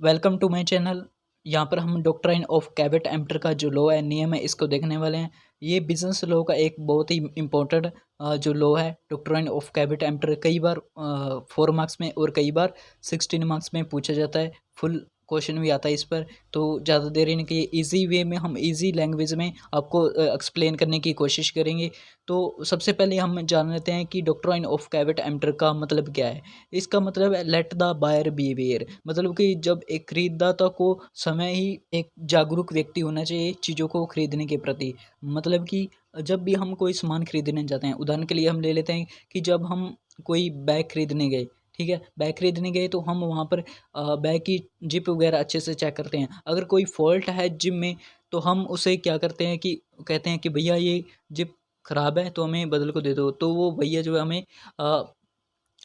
Welcome to my channel. यहाँ पर हम डॉक्ट्राइन ऑफ कैवेट एम्प्टर का जो लॉ है, नियम है, इसको देखने वाले हैं। ये बिजनेस लॉ का एक बहुत ही इम्पोर्टेंट जो लॉ है, डॉक्ट्राइन ऑफ कैवेट एम्प्टर, कई बार 4 मार्क्स में और कई बार 16 मार्क्स में पूछा जाता है। फुल क्वेश्चन भी आता है इस पर। तो ज़्यादा देर नहीं कि इजी वे में हम इजी लैंग्वेज में आपको एक्सप्लेन करने की कोशिश करेंगे। तो सबसे पहले हम जान लेते हैं कि डॉक्ट्राइन ऑफ कैवेट एम्प्टर का मतलब क्या है। इसका मतलब है लेट द बायर बीवेयर, मतलब कि जब एक खरीददाता को समय ही एक जागरूक व्यक्ति होना चाहिए चीज़ों को खरीदने के प्रति। मतलब कि जब भी हम कोई सामान खरीदने जाते हैं, उदाहरण के लिए हम ले लेते हैं कि जब हम कोई बैग खरीदने गए, ठीक है, बैग खरीदने गए तो हम वहाँ पर बैग की जिप वगैरह अच्छे से चेक करते हैं। अगर कोई फॉल्ट है जिप में तो हम उसे क्या करते हैं कि कहते हैं कि भैया ये जिप ख़राब है तो हमें बदल को दे दो, तो वो भैया जो है हमें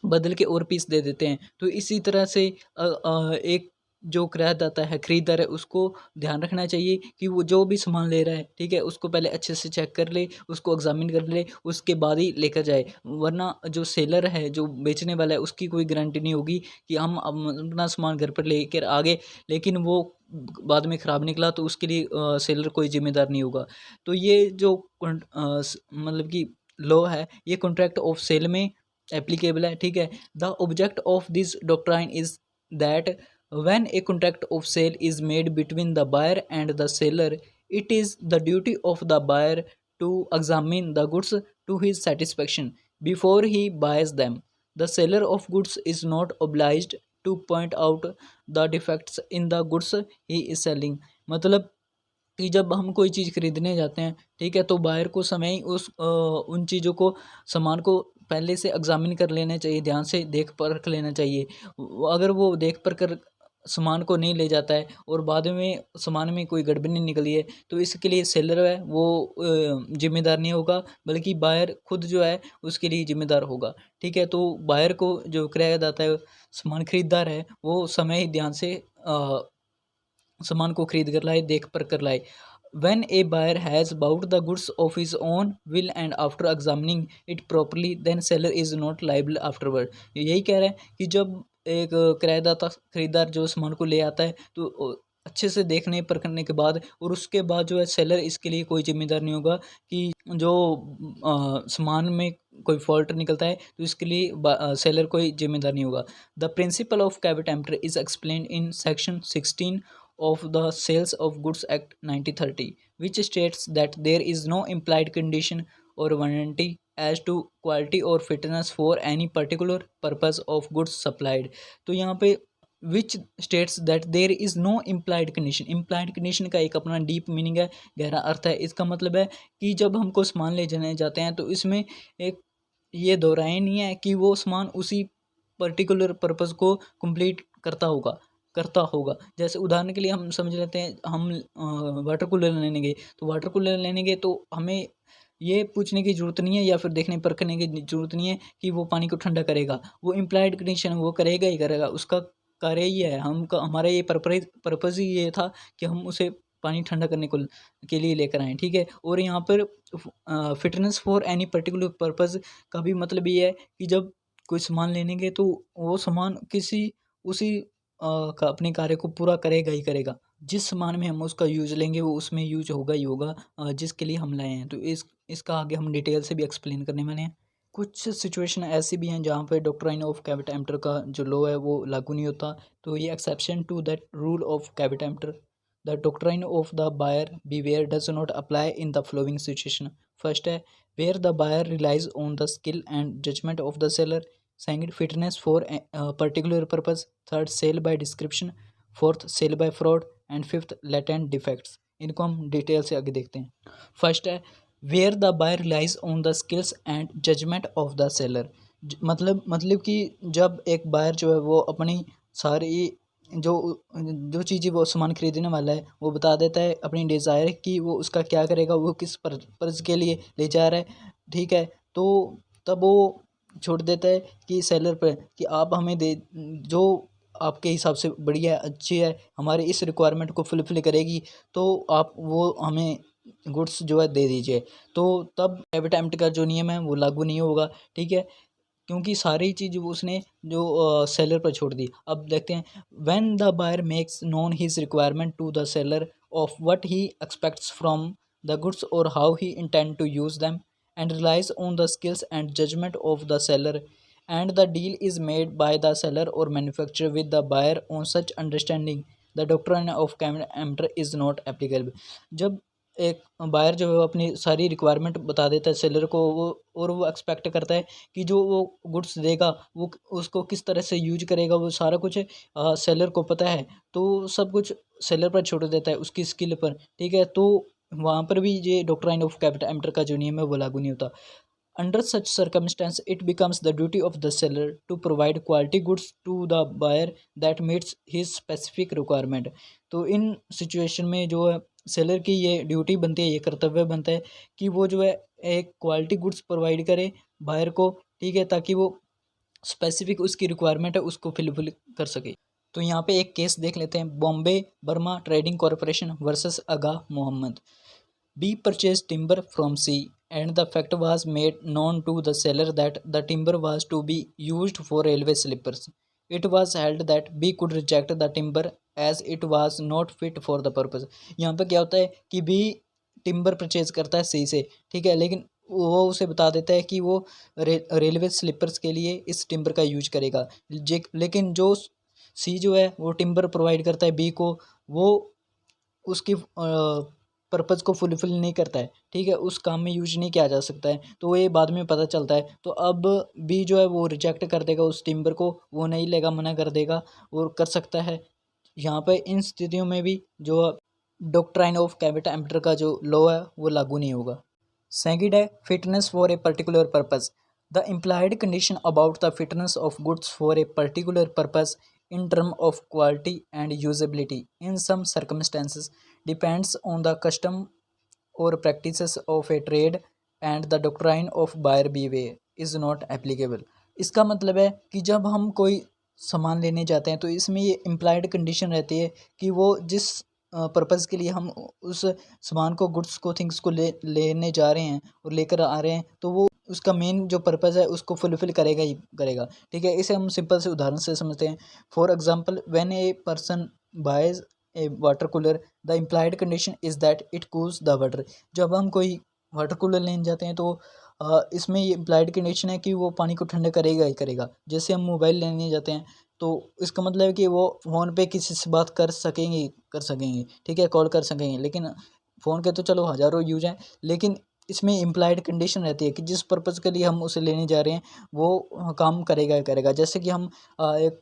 बदल के और पीस दे देते हैं। तो इसी तरह से एक जो क्रयदाता है, खरीदार है, उसको ध्यान रखना चाहिए कि वो जो भी सामान ले रहा है, ठीक है, उसको पहले अच्छे से चेक कर ले, उसको एग्जामिन कर ले, उसके बाद ही लेकर जाए। वरना जो सेलर है, जो बेचने वाला है, उसकी कोई गारंटी नहीं होगी कि हम अपना सामान घर पर लेकर आ गए लेकिन वो बाद में ख़राब निकला तो उसके लिए सेलर कोई जिम्मेदार नहीं होगा। तो ये जो मतलब कि लॉ है, ये कॉन्ट्रैक्ट ऑफ सेल में एप्लीकेबल है, ठीक है। The object of this doctrine is that when a contract of sale is made between the buyer and the seller, it is the duty of the buyer to examine the goods to his satisfaction before he buys them. The seller of goods is not obliged to point out the defects in the goods he is selling. मतलब कि जब हम कोई चीज़ खरीदने जाते हैं, ठीक है, तो बायर को समय ही उन चीज़ों को, सामान को पहले से एग्जामिन कर लेना चाहिए, ध्यान से देख परख लेना चाहिए। अगर वो देख परख कर सामान को नहीं ले जाता है और बाद में सामान में कोई गड़बड़ी निकली है तो इसके लिए सेलर है वो जिम्मेदार नहीं होगा, बल्कि बायर खुद जो है उसके लिए जिम्मेदार होगा, ठीक है। तो बायर को, जो क्रयदाता है, सामान खरीदार है, वो समय ही ध्यान से सामान को खरीद कर लाए, देख पर कर लाए। When a buyer has bought the goods of his own will and after examining it properly, then seller is not liable afterward। यही कह रहे हैं कि जब एक किराएदाता, खरीदार जो सामान को ले आता है तो अच्छे से देखने परखने के बाद और उसके बाद जो है सेलर इसके लिए कोई जिम्मेदार नहीं होगा कि जो सामान में कोई फॉल्ट निकलता है तो इसके लिए सेलर कोई जिम्मेदार नहीं होगा। The principle of caveat emptor is explained in section 16 of the Sales of Goods Act 1930, which states that there is no implied condition or warranty as to quality or fitness for any particular purpose of goods supplied। तो यहाँ पे which states that there is no implied condition. Implied condition का एक अपना deep meaning है, गहरा अर्थ है। इसका मतलब है कि जब हमको सामान ले जाने जाते हैं तो इसमें एक ये दोहराए नहीं है कि वो सामान उसी पर्टिकुलर पर्पज़ को कंप्लीट करता होगा। जैसे उदाहरण के लिए हम समझ लेते हैं, हम वाटर कूलर लेने गए, तो वाटर कूलर लेने गए तो हमें ये पूछने की ज़रूरत नहीं है या फिर देखने परखने की ज़रूरत नहीं है कि वो पानी को ठंडा करेगा। वो इम्प्लाइड कंडीशन, वो करेगा ही करेगा, उसका कार्य ही है। हमारा ये पर्पज़ ही ये था कि हम उसे पानी ठंडा करने को के लिए लेकर आएँ, ठीक है। और यहाँ पर fitness for any particular purpose का भी मतलब ये है कि जब कोई सामान लेने गए तो वो सामान किसी उसी का अपने कार्य को पूरा करेगा ही करेगा। जिस सामान में हम उसका यूज़ लेंगे वो उसमें यूज़ होगा ही होगा, जिसके लिए हम लाए हैं। तो इसका आगे हम डिटेल से भी एक्सप्लेन करने वाले हैं। कुछ सिचुएशन ऐसी भी हैं जहाँ पे डॉक्ट्राइन ऑफ कैवेट एम्प्टर का जो लॉ है वो लागू नहीं होता। तो ये exception to that rule of caveat emptor, the doctrine of the buyer beware does not apply in the following situation. First है where the buyer relies on the skill and judgement of the seller. Second, fitness for particular purpose. Third, sale by description. Fourth, sale by fraud. And fifth, latent defects. इनको हम detail से आगे देखते हैं। First है where the buyer relies on the skills and judgement of the seller. मतलब कि जब एक बायर जो है वो अपनी सारी जो जो चीज़ें वो सामान खरीदने वाला है वो बता देता है, अपनी डिज़ायर कि वो उसका क्या करेगा, वो किस पर्पज़ के लिए ले जा रहा है, ठीक है। तो तब वो छोड़ देता है कि सेलर पे कि आप हमें दे, जो आपके हिसाब से बढ़िया है, अच्छी है, हमारे इस रिक्वायरमेंट को फुलफ़िल करेगी, तो आप वो हमें गुड्स जो है दे दीजिए। तो तब कैवेट एम्प्ट का जो नियम है वो लागू नहीं होगा, ठीक है। क्योंकि सारी चीज़ उसने जो सेलर पर छोड़ दी। अब देखते हैं, when the buyer makes known his requirement to the seller of what he expects from the goods और how he intend to use them and relies on the skills and judgment of the seller, and the deal is made by the seller or manufacturer with the buyer on such understanding, the doctrine of common is not applicable। जब एक buyer जो है वो अपनी सारी requirement बता देता है सेलर को, वो और वो एक्सपेक्ट करता है कि जो वो गुड्स देगा वो उसको किस तरह से यूज करेगा, वो सारा कुछ सेलर को पता है, तो सब कुछ सेलर पर छोड़ देता है उसकी स्किल पर। ठीक है, तो वहाँ पर भी ये डॉक्ट्राइन ऑफ कैपिटल एम्प्टर का जो नियम है वो लागू नहीं होता। Under such circumstance it becomes the duty of the seller to provide quality goods to the buyer that meets his specific requirement. तो इन सिचुएशन में जो है सेलर की ये ड्यूटी बनती है, ये कर्तव्य बनता है कि वो जो है एक क्वालिटी गुड्स प्रोवाइड करे बायर को। ठीक है, ताकि वो स्पेसिफिक उसकी रिक्वायरमेंट है उसको फिलफिल कर सके। तो यहाँ पे एक केस देख लेते हैं, Bombay Burma trading corporation versus Aga Mohammad. B purchase timber from C and the fact was made known to the seller that the timber was to be used for railway sleepers. It was held that B could reject the timber as it was not fit for the purpose। यहाँ पे क्या होता है कि B timber purchase करता है सी से, ठीक है, लेकिन वो उसे बता देता है कि वो रेलवे स्लीपर्स के लिए इस टिम्बर का यूज करेगा। लेकिन जो सी जो है वो टिम्बर प्रोवाइड करता है बी को, वो उसकी पर्पज़ को फुलफिल नहीं करता है। ठीक है, उस काम में यूज नहीं किया जा सकता है, तो ये बाद में पता चलता है। तो अब बी जो है वो रिजेक्ट कर देगा उस टिम्बर को, वो नहीं लेगा, मना कर देगा और कर सकता है। यहाँ पे इन स्थितियों में भी जो डॉक्ट्राइन ऑफ कैपिटल एम्प्टर का जो लॉ है वो लागू नहीं होगा। सेकंड है fitness for a particular purpose. The implied condition about the fitness of goods for a particular purpose in term of quality and usability in some circumstances depends on the custom or practices of a trade and the doctrine of buyer beware is not applicable। इसका मतलब है कि जब हम कोई सामान लेने जाते हैं तो इसमें ये इम्प्लाइड कंडीशन रहती है कि वो जिस पर्पज़ के लिए हम उस सामान को गुड्स को थिंग्स को लेने जा रहे हैं और लेकर आ रहे हैं, तो वो उसका मेन जो पर्पज़ है उसको फुलफिल करेगा ही करेगा। ठीक है, इसे हम सिंपल से उदाहरण से समझते हैं। For example, when a person boys A water cooler the implied condition is that it cools the water. जब हम कोई वाटर कूलर लेने जाते हैं तो इसमें ये इम्प्लाइड कंडीशन है कि वो पानी को ठंडा करेगा ही करेगा। जैसे हम मोबाइल लेने जाते हैं तो इसका मतलब है कि वो फ़ोन पे किसी से बात कर सकेंगे, ठीक है, कॉल कर सकेंगे। लेकिन फ़ोन के तो चलो हज़ारों यूज हैं, लेकिन इसमें इम्प्लाइड कंडीशन रहती है कि जिस पर्पज़ के लिए हम उसे लेने जा रहे हैं वो काम करेगा ही करेगा। जैसे कि हम एक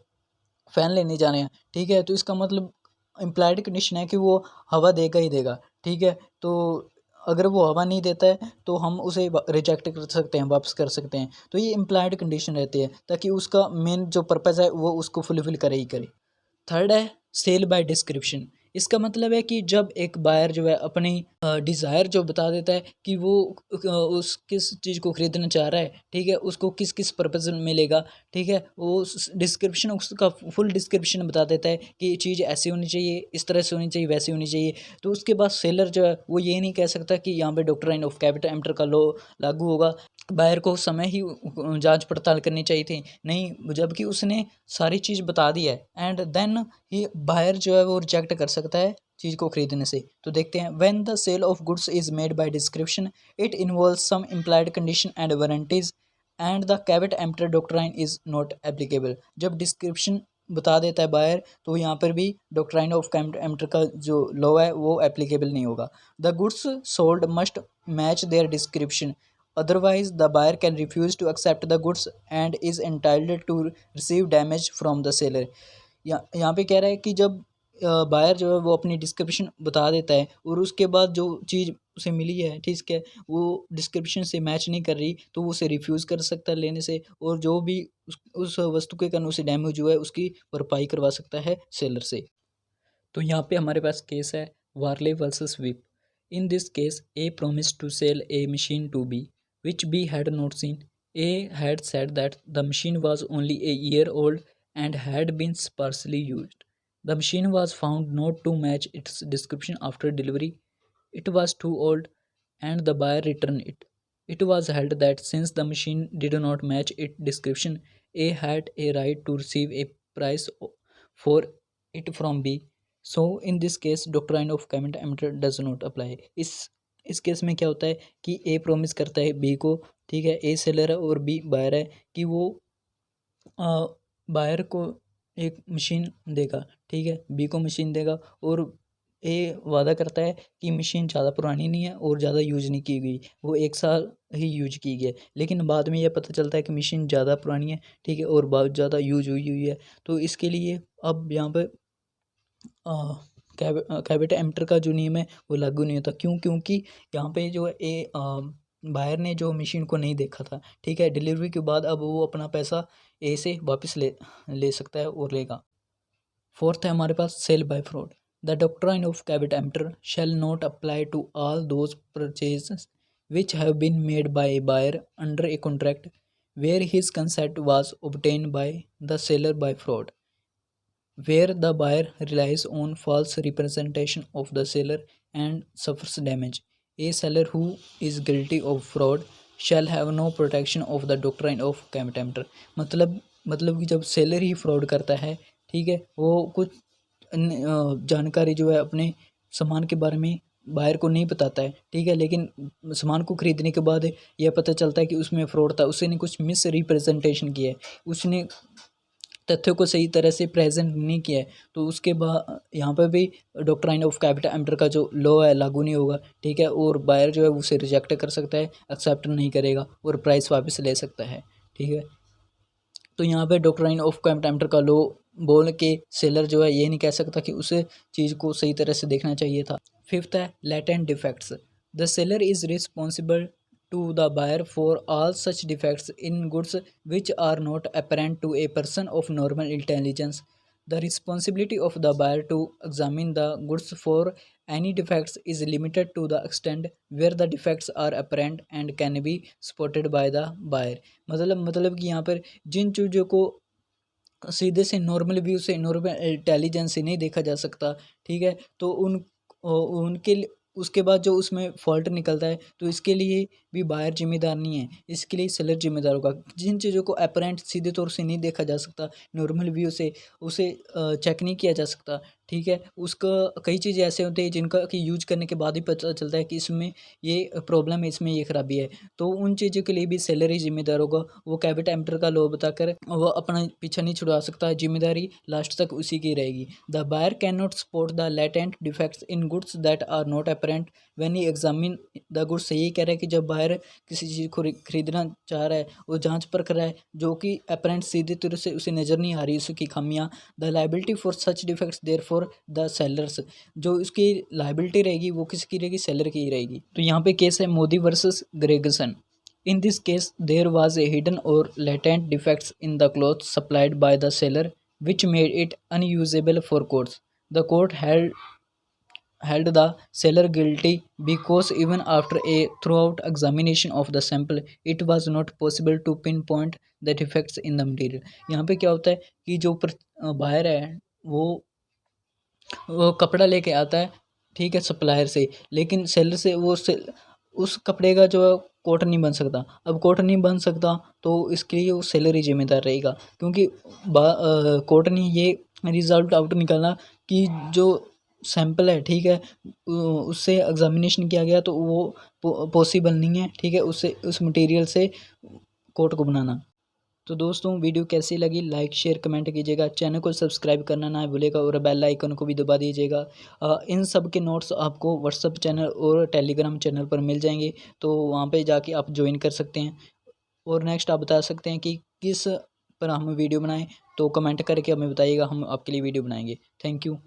फ़ैन लेने जा रहे हैं, ठीक है, तो इसका मतलब इम्प्लाइड कंडीशन है कि वो हवा देगा ही देगा। ठीक है, तो अगर वो हवा नहीं देता है तो हम उसे रिजेक्ट कर सकते हैं, वापस कर सकते हैं। तो ये इम्प्लाइड कंडीशन रहती है ताकि उसका मेन जो पर्पज़ है वो उसको फुलफिल करे ही करे। थर्ड है सेल बाय डिस्क्रिप्शन। इसका मतलब है कि जब एक बायर जो है अपनी डिज़ायर जो बता देता है कि वो उस किस चीज़ को ख़रीदना चाह रहा है, ठीक है, उसको किस किस पर्पज़ में लेगा, ठीक है, वो डिस्क्रिप्शन उसका फुल डिस्क्रिप्शन बता देता है कि ये चीज़ ऐसी होनी चाहिए, इस तरह से होनी चाहिए, वैसी होनी चाहिए। तो उसके बाद सेलर जो है वो ये नहीं कह सकता कि यहाँ पे डॉक्ट्राइन ऑफ कैपिटल एम्प्टर का लॉ लागू होगा। बायर को समय ही जांच पड़ताल करनी चाहिए थी, नहीं, जबकि उसने सारी चीज़ बता दी है एंड देन ही बायर जो है वो रिजेक्ट कर सकता है चीज़ को खरीदने से। तो देखते हैं, when the sale of goods is made by description it involves some implied condition and warranties and the caveat emptor doctrine is not applicable. जब डिस्क्रिप्शन बता देता है बायर तो यहाँ पर भी डॉक्ट्राइन ऑफ कैपिटल एम्प्टर का जो लॉ है वो एप्लीकेबल नहीं होगा। The goods sold must match there description, otherwise the buyer can refuse to accept the goods and is entitled to receive damage from the seller। यहाँ पे कह रहा है कि जब बायर जो है वो अपनी डिस्क्रिप्शन बता देता है और उसके बाद जो चीज़ उसे मिली है, ठीक है, वो डिस्क्रिप्शन से मैच नहीं कर रही तो वो उसे रिफ्यूज़ कर सकता है लेने से, और जो भी उस वस्तु के कारण उसे डैमेज हुआ है उसकी भरपाई करवा सकता है सेलर से। तो यहाँ पे हमारे पास केस है Varley versus Whipp. In this case a promise to sell a machine to B which B had not seen। A had said that the machine was only a year old and had been sparsely used. The machine was found not to match its description after delivery. It was too old and the buyer returned it. It was held that since the machine did not match its description, A had a right to receive a price for it from B. So in this case doctrine of common emitter does not apply. इस case में क्या होता है कि ए promise करता है B को, ठीक है, ए सेलर है और बी बायर है, कि वो बायर को एक मशीन देगा, ठीक है, बी को मशीन देगा, और ए वादा करता है कि मशीन ज़्यादा पुरानी नहीं है और ज़्यादा यूज नहीं की गई, वो 1 साल ही यूज की गई है। लेकिन बाद में यह पता चलता है कि मशीन ज़्यादा पुरानी है, ठीक है, और बहुत ज़्यादा यूज हुई है। तो इसके लिए अब यहाँ पर कैविट एमिटर का जो नियम है वो लागू नहीं होता। क्यों? क्योंकि यहाँ पे जो है बायर ने जो मशीन को नहीं देखा था, ठीक है, डिलीवरी के बाद अब वो अपना पैसा ए से वापस ले सकता है और लेगा। फोर्थ है हमारे पास sale by fraud. The doctrine of caveat emptor shall not apply to all those purchases which have been made by a buyer under a contract where his consent was obtained by the seller by fraud, where the buyer relies on false representation of the seller and suffers damage. A seller who is guilty of fraud shall have no protection of the doctrine of caveat emptor. मतलब कि जब seller ही fraud करता है, ठीक है, वो कुछ जानकारी जो है अपने सामान के बारे में बायर को नहीं बताता है, ठीक है, लेकिन सामान को ख़रीदने के बाद यह पता चलता है कि उसमें फ्रॉड था, उसने कुछ मिस रिप्रेजेंटेशन किया है, उसने तथ्यों को सही तरह से प्रेजेंट नहीं किया है, तो उसके बाद यहाँ पर भी डॉक्ट्राइन ऑफ कैविट एमिटर का जो लॉ है लागू नहीं होगा, ठीक है, और बायर जो है उसे रिजेक्ट कर सकता है, एक्सेप्ट नहीं करेगा और प्राइस वापस ले सकता है, ठीक है। तो यहाँ पे डॉक्ट्राइन ऑफ कैविट एमिटर का लॉ बोल के सेलर जो है ये नहीं कह सकता कि उसे चीज़ को सही तरह से देखना चाहिए था। फिफ्थ है latent defects. The seller is responsible to the buyer for all such defects in goods which are not apparent to a person of normal intelligence. The responsibility of the buyer to examine the goods for any defects is limited to the extent where the defects are apparent and can be spotted by the buyer. मतलब कि यहाँ पर जिन चीज़ों को सीधे से normal view से, normal intelligence से नहीं देखा जा सकता, ठीक है, तो उनके उसके बाद जो उसमें फॉल्ट निकलता है, तो इसके लिए भी बायर जिम्मेदार नहीं है, इसके लिए सेलर जिम्मेदार होगा। जिन चीज़ों को अपरेंट सीधे तौर से नहीं देखा जा सकता, नॉर्मल व्यू से उसे चेक नहीं किया जा सकता, ठीक है, उसका कई चीज़ें ऐसे होते हैं जिनका कि यूज करने के बाद ही पता चलता है कि इसमें ये प्रॉब्लम है, इसमें ये खराबी है, तो उन चीज़ों के लिए भी सेलर ही जिम्मेदार होगा। वो कैविट एमिटर का लॉ बताकर वो अपना पीछा नहीं छुड़वा सकता, जिम्मेदारी लास्ट तक उसी की रहेगी। The buyer can not spot the latent defects in goods that are not apparent when he examine the goods. यही कह रहा है कि जब बायर किसी चीज़ को खरीदना चाह रहा है, वो जांच परख रहा है जो कि अपरेंट सीधे तरह से उसे नज़र नहीं आ रही उसकी खामियां, the liability for such defects therefore the sellers, जो उसकी लाइबिलिटी रहेगी वो किसकी रहेगी, सेलर की रहेगी। तो यहाँ पे केस है Modi versus Gregson. In this case, there was a hidden or latent defects in the cloth supplied by the seller, which made it unusable for courts. The court held the seller guilty because even after a thorough examination of the sample, it was not possible to pinpoint the defects in the material. यहाँ पे क्या होता है कि जो buyer है वो कपड़ा लेके आता है, ठीक है, सप्लायर से, लेकिन सेलर से उस कपड़े का जो कोट नहीं बन सकता। अब कोट नहीं बन सकता तो इसके लिए वो सेलर ही जिम्मेदार रहेगा, क्योंकि कोर्ट ने ये रिजल्ट आउट निकाला कि जो सैंपल है, ठीक है, उससे एग्जामिनेशन किया गया तो वो पॉसिबल नहीं है, ठीक है, उससे उस मटेरियल से कोट को बनाना। तो दोस्तों वीडियो कैसी लगी लाइक शेयर कमेंट कीजिएगा, चैनल को सब्सक्राइब करना ना भूलेगा और बेल आइकन को भी दबा दीजिएगा। इन सब के नोट्स आपको व्हाट्सअप चैनल और टेलीग्राम चैनल पर मिल जाएंगे, तो वहाँ पे जाके आप ज्वाइन कर सकते हैं। और नेक्स्ट आप बता सकते हैं कि किस पर हम वीडियो बनाएं, तो कमेंट करके हमें बताइएगा, हम आपके लिए वीडियो बनाएंगे। Thank you.